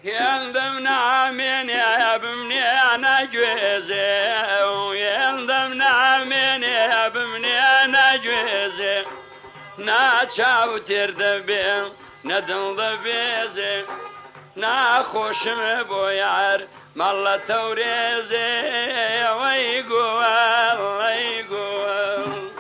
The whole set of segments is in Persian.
يندمنا من يا ابني انا جوزي، يندمنا من يا ابني انا جوزي، ناتشاو تردبي ندن ضبيزي، ناخوش مبويار مالله توريزي، ويقول ويقول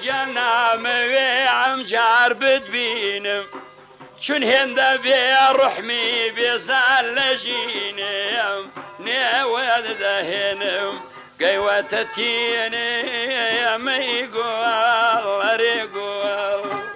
جنامي عم جار بدبينم شن هندا بي رحمي بيزال جينم نيوال دهنم قيوة تتيني يا ميقوال ريقوال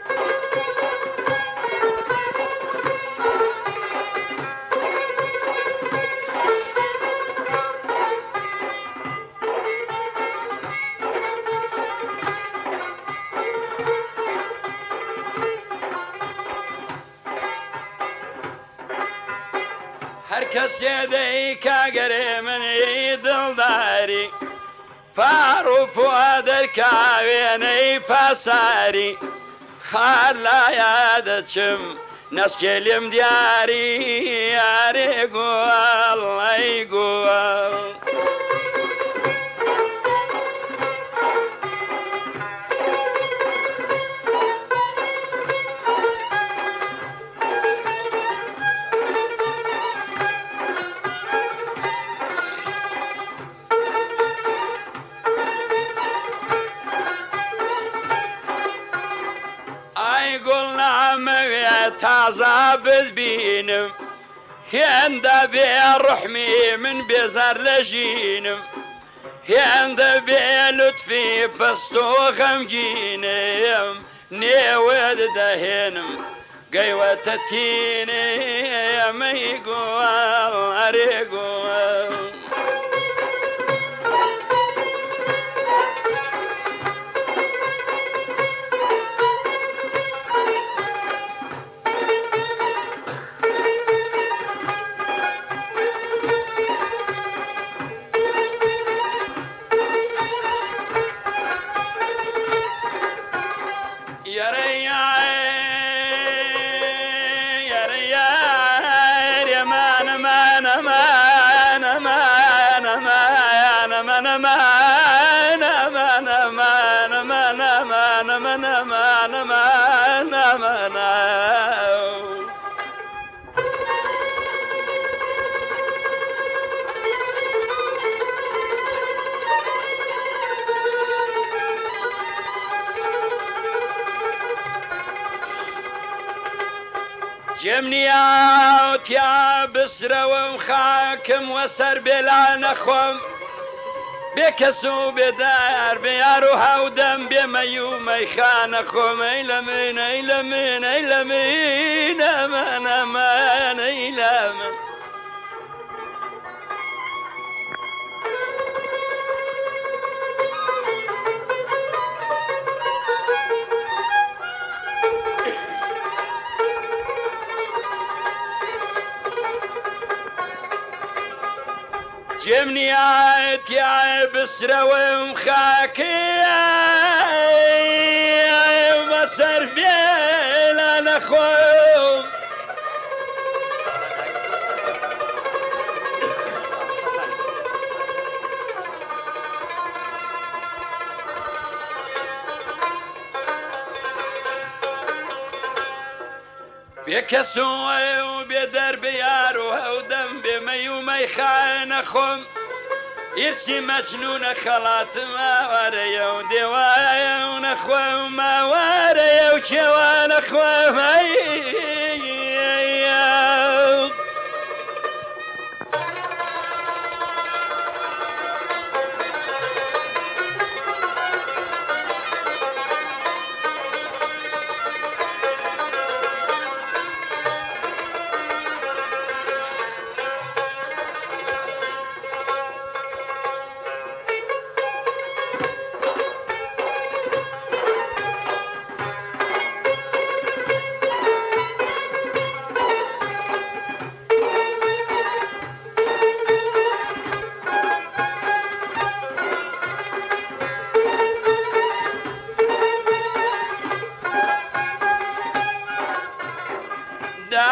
هركس يديك قري من يدل داري فارو فؤاد الكاويني فساري هلا يادتشم ناس كلم دياري يا ريقوال يقوال قلنا مغيا تعذاب بينم هندا بي رحمي من بيزار لجينم هندا بي لطفي بستو غمجينم نيود دهنم قيوة تتيني يا ميقوال أريقوال جمني اوت يا بسرة ومخاكم وسر بلا نخوم بكسو بدار بياروها ودم بميو ميخان خوم ايلمين ايلمين ايلمين امان امان ايلمين جمني عيت يا بسرة ومخاكي ومسر بيلا نخوم بكسو وبيدر بياروها ودم بميو ميخان خم يرسي مجنون خلات ما وريا ودوايا ونخوة وما وريا وشوا نخوة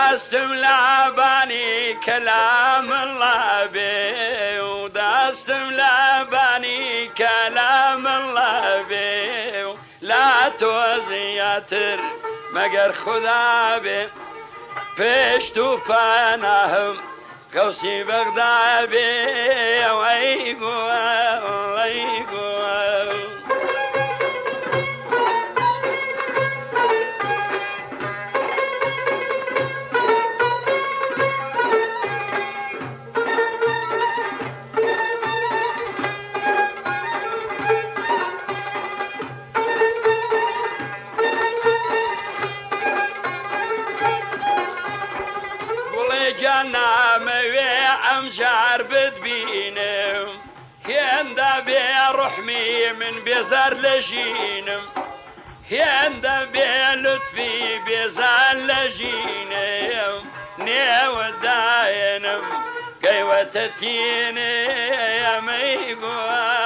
وداستم لاباني كلام الله بي وداستم لاباني كلام الله بي لا توزياتر مگر خدا بي پیش توفانهم قوسي بغدادي ويقوى جانا موي امجار بدبينم هندا بي رحمي من بيزار لجينم هندا بي لطفي بيزار لجينم نيو داينم قيوة تتيني يا ميقوى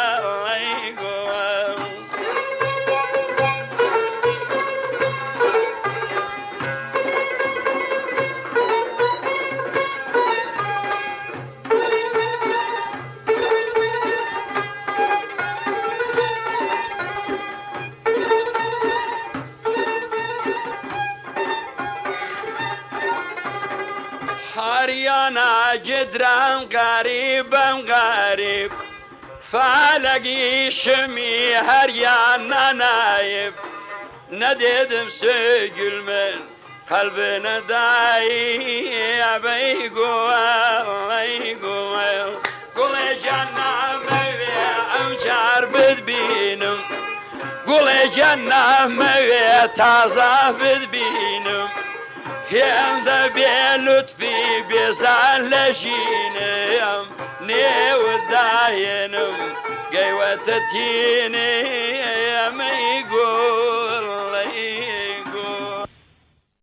هريانا جدران غريب فالقي شمي هريانا نايب نديدم سجل من قلبنا داي بيقوى قول جانا موي امجار بدبينم قول جانا موي تازا بدبينم هندا بلطفي بيزعل لجينم نيو داينم قيوة تتيني ما يقول